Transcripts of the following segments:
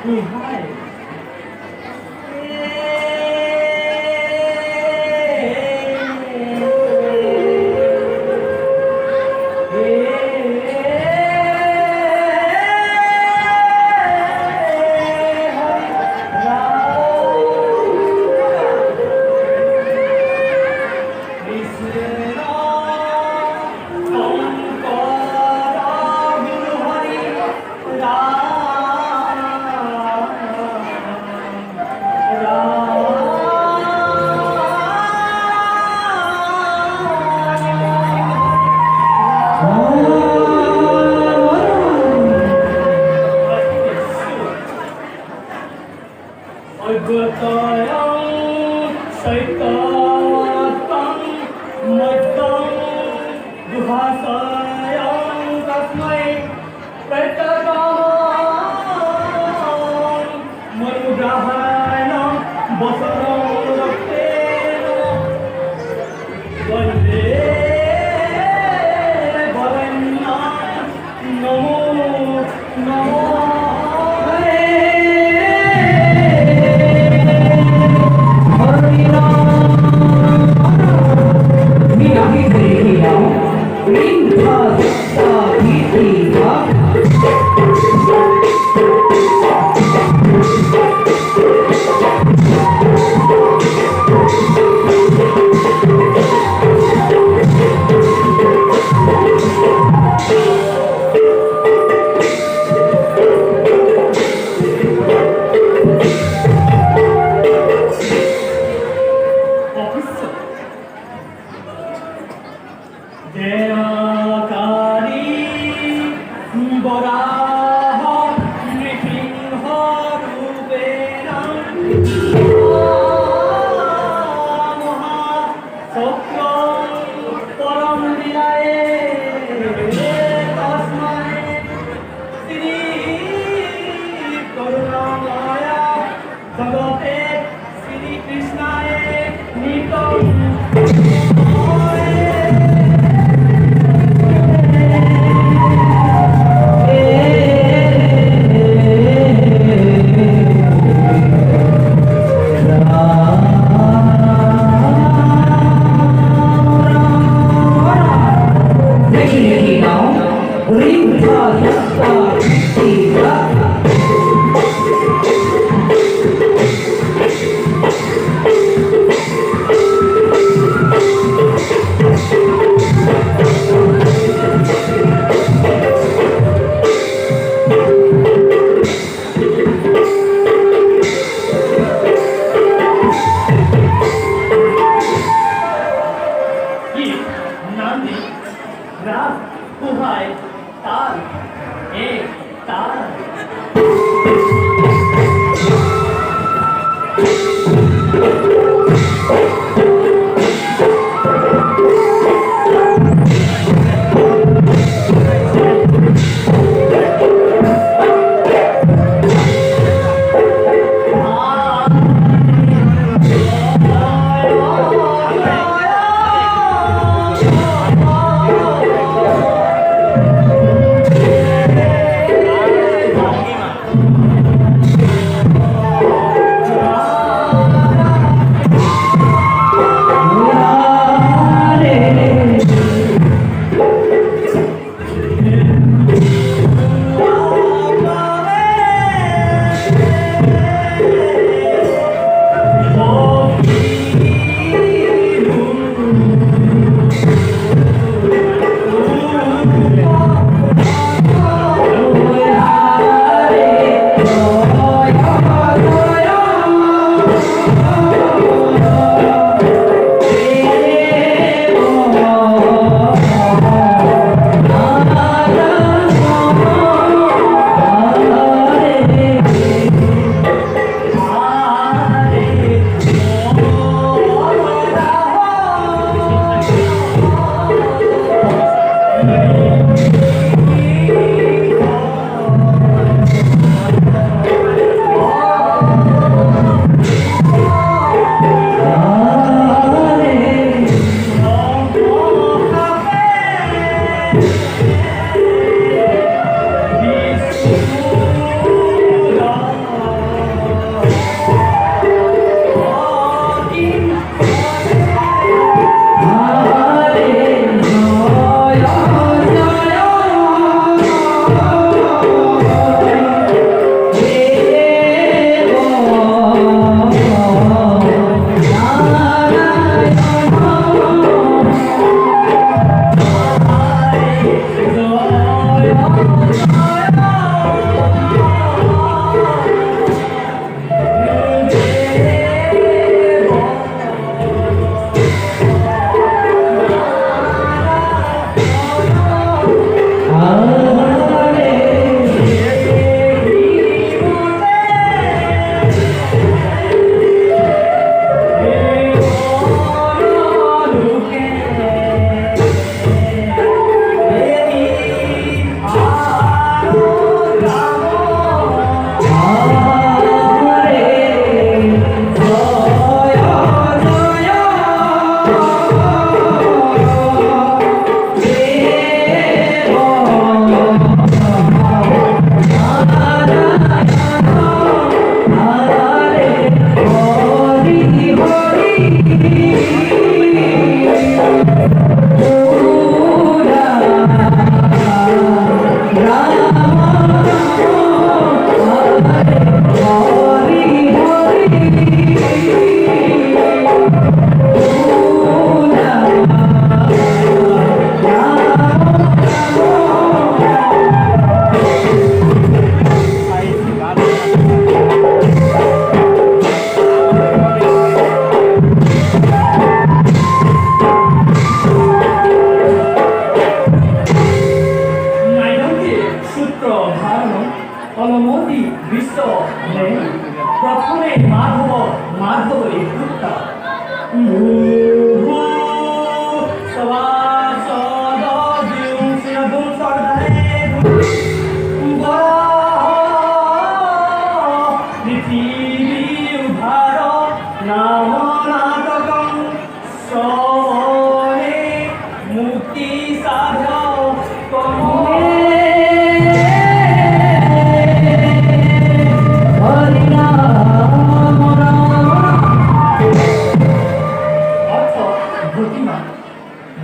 Hai. Gotayang saitang madang duhasayang tasmai petagam manugrahana basarang raktena vande varanya namo namo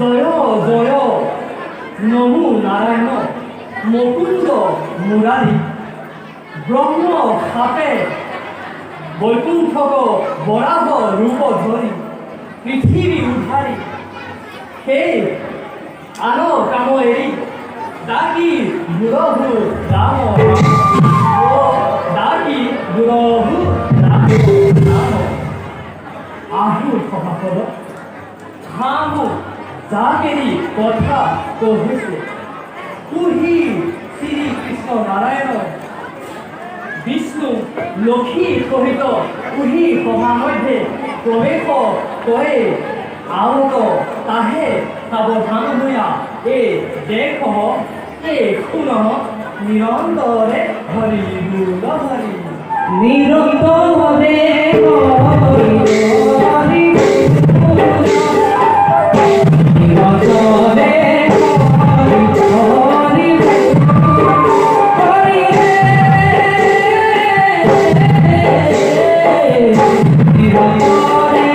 জয় জয় নমো নারায়ণ মুকুন্দ মুরারি ব্রহ্ম সাপে বৈকুণ্ঠক বরাহ রূপ ধরি পৃথিবী উদ্ধারি হে আনো কাম এরি ডাকি গুরহু রাম ও ডাকি গুরহু রাম রাম আহু সভাপদ হামু যাকেরি কথা কহিছে কুহি শ্রীকৃষ্ণ নারায়ণ বিষ্ণু লক্ষ্মী সহিত কুহি সভা মধ্যে প্রবেশ করে আহত তাহে সাবধান হইয়া এ দেখ এ শুন নিরন্তরে হরি গুণ হরি নিরন্তরে হরি নিরন্তরে হরি হরি নিরন্তরে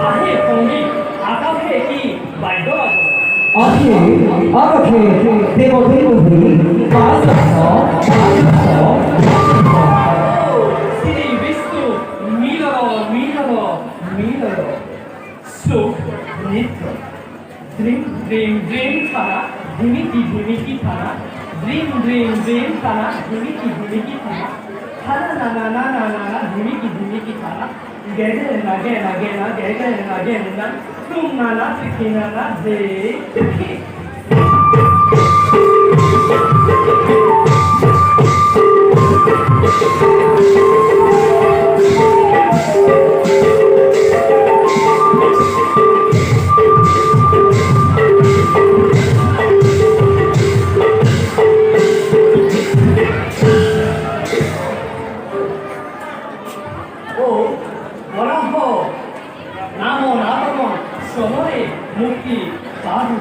আহে সঙ্গীত আকাশে কি বাদ্য বাজে আখে আকাশে দেবদেবী বাজছ শ্রী বিষ্ণু মিলর মিলর মিলর সুখ নৃত্য ড্রিম ড্রিম ড্রিম থানা ধিমিকি থানা ড্রিম ড্রিম ড্রিম থানা ধিমিকি থানা থানা না না না না না না ধিমিকি থানা গেলে না গেনা গেনা গেলে না গেনা তুম না না শিখি না না দে শিখি ও বরাহ নাম নাম সময়ে মুক্তি সাধু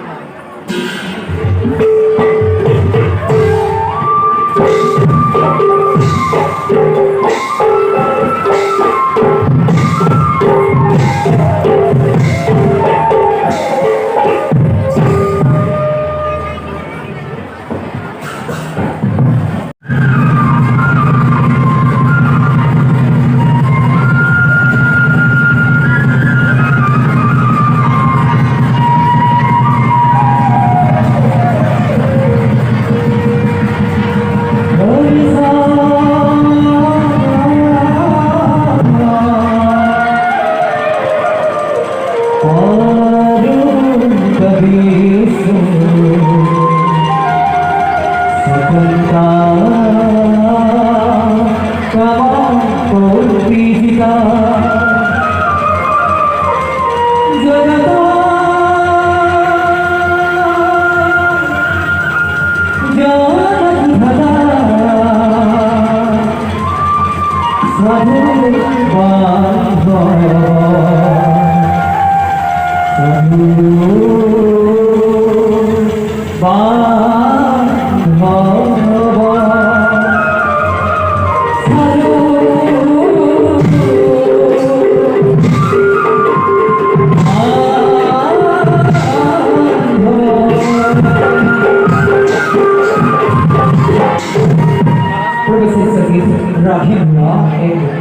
Rahimullah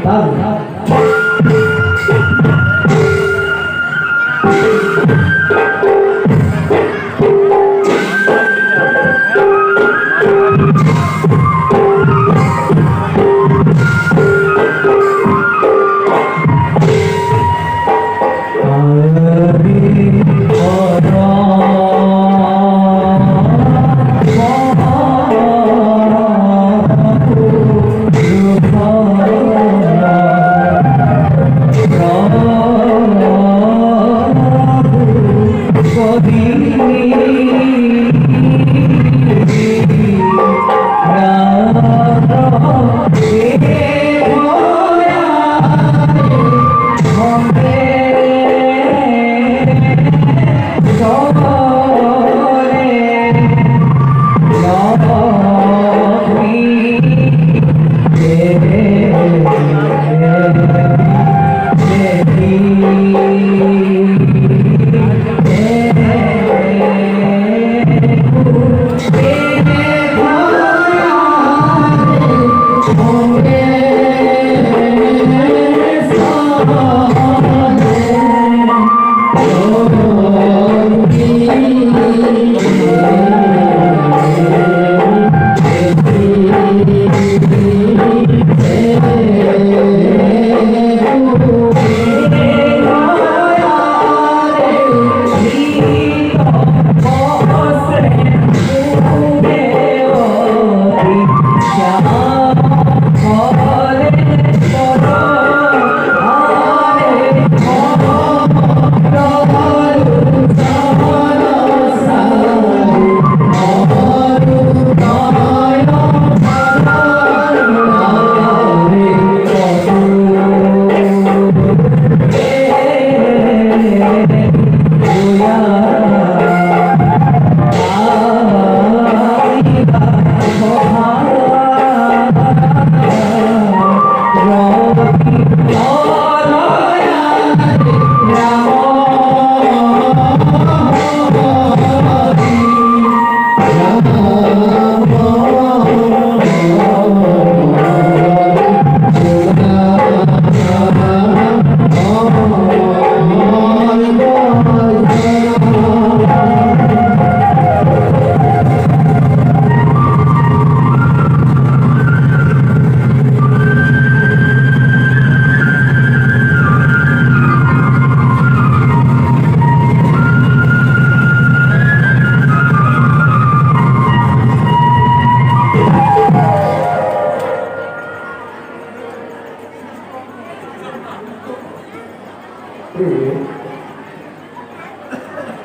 Ta'ala.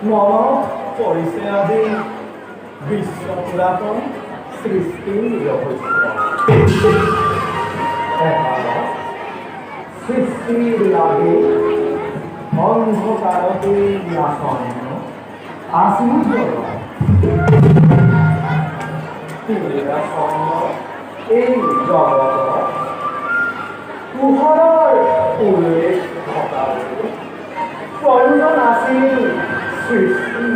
মনত পৰিছে আজি বিশ্ব পুৰাতন সৃষ্টিৰ ৰহস্য সৃষ্টিৰ লাগে অন্ধকাৰতে নাচন্ন আশ্চৰ্য এই জগতৰ পোহৰৰ উল্লেখ ঘটাবলৈ প্ৰয়োজন আছিল সৃষ্টি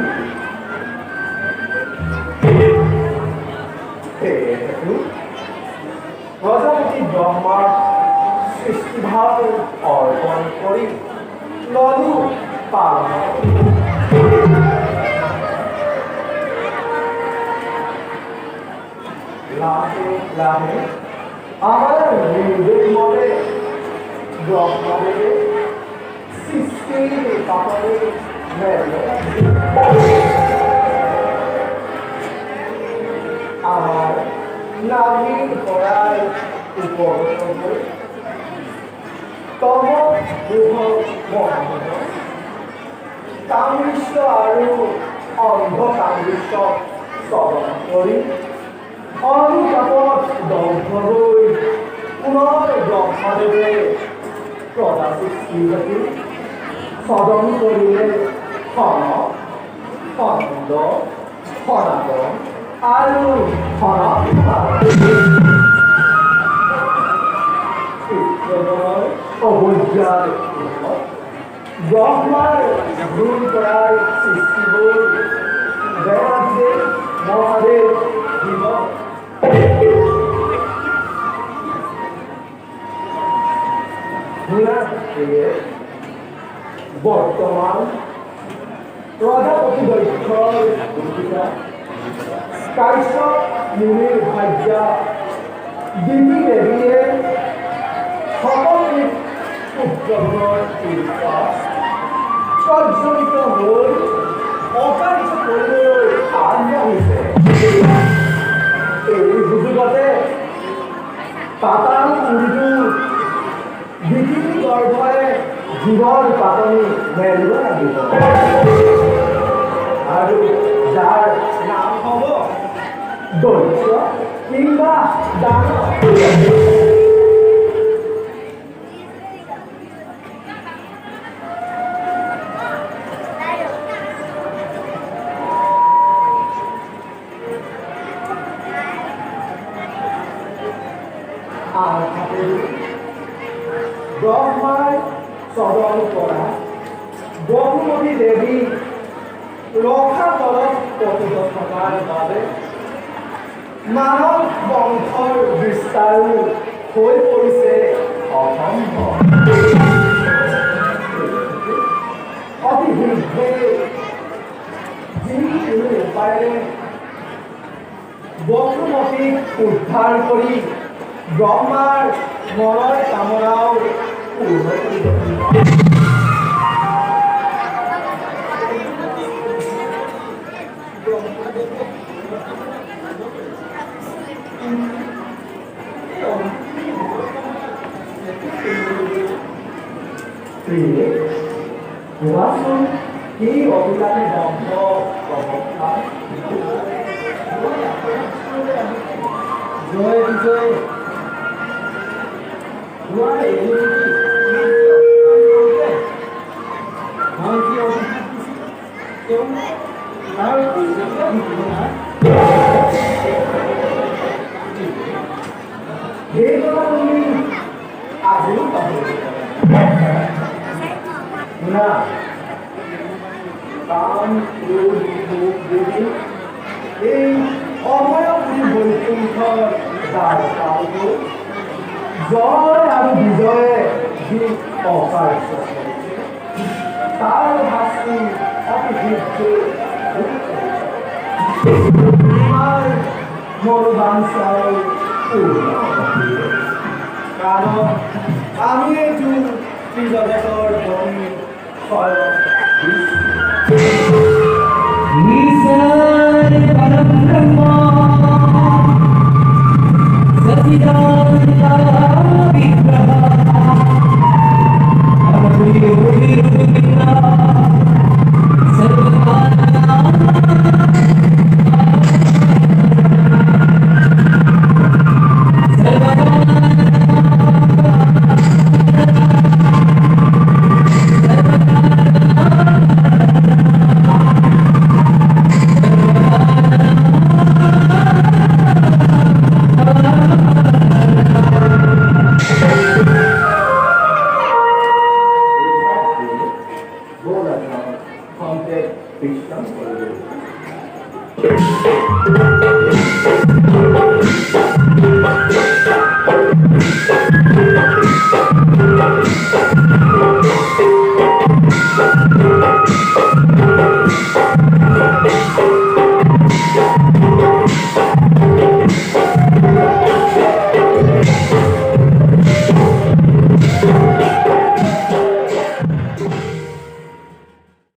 সেয়েহেতু প্ৰজাপতি ব্ৰহ্মাৰ সৃষ্টিভাৱ অৰ্পণ কৰি ললো পালন লাহে লাহে আমার নির্দেশ মতে ব্রহ্মাদেবে সৃষ্টির পাপড়ে আমার নাভির পড়ার উপগত হয়ে তম দুঃখ মহান কামৃষ্ট আৰু অন্ধ কামৃষ্ট স্মৰণ কৰি অনুতাপত দগ্ধ হৈ পুনৰ ব্ৰহ্মদেৱে প্ৰজা সৃষ্টি সদন কৰিলে সন সন্দ সনাতন আৰু চিত্ৰজনৰ অৱজ্ঞাৰ ব্ৰহ্মাৰ ভুল কৰাৰ সৃষ্টিবোৰ দেৱাদেৱ মহাদেৱ শিৱ বৰ্তমান প্ৰজাপতি দক্ষৰ ভূমিকা কাশ্যপ মুনিৰ ভাৰ্যা দিতি দেৱীয়ে সকলো পুত্ৰগণৰ ঈৰ্ষা প্ৰজ্বলিত হৈ অকাৰ্য কৰিবলৈ আৰম্ভ হৈছে এই সুযোগতে পাতাল পুৰীটো পৃথিৱী গৰ্ভৰে জীৱৰ পাতনি মেলিব লাগিব আৰু যাৰ নাম হ'ব দৈত্য কিংবা দানৱ ব্ৰহ্মাৰ চদন কৰা ব্ৰহ্মী দেৱী ৰখা তলত পতিত থকাৰ বাবে মানৱ বংশৰ বিস্তাৰো হৈ পৰিছে অসম্ভৱ অতি শীঘ্ৰে যিকোনো উপায়েৰে বসুমতীক উদ্ধাৰ কৰি ব্ৰহ্মাৰ মনৰ কামনাও পূৰ্ণ কৰিব কোৱাচোন কি অভিলাষী বংশ প্ৰৱক্তা জয় বিজয় আজিও পাহৰি না কাম এই অভয়পুৰী বৈকুণ্ঠৰ দ্বাৰ কালটো জয় আৰু বিজয়ে যি অকাৰ্য তাৰ ভাষী অতি শীঘ্ৰে তোমাৰ মনোবাঞ্ছাও পূৰ্ণ কাৰণ আমি এইটো ত্ৰিজগতৰ ধনী স্বয়ং ईश्वर परम ब्रह्मा सच्चिदानंद विग्रह গভীর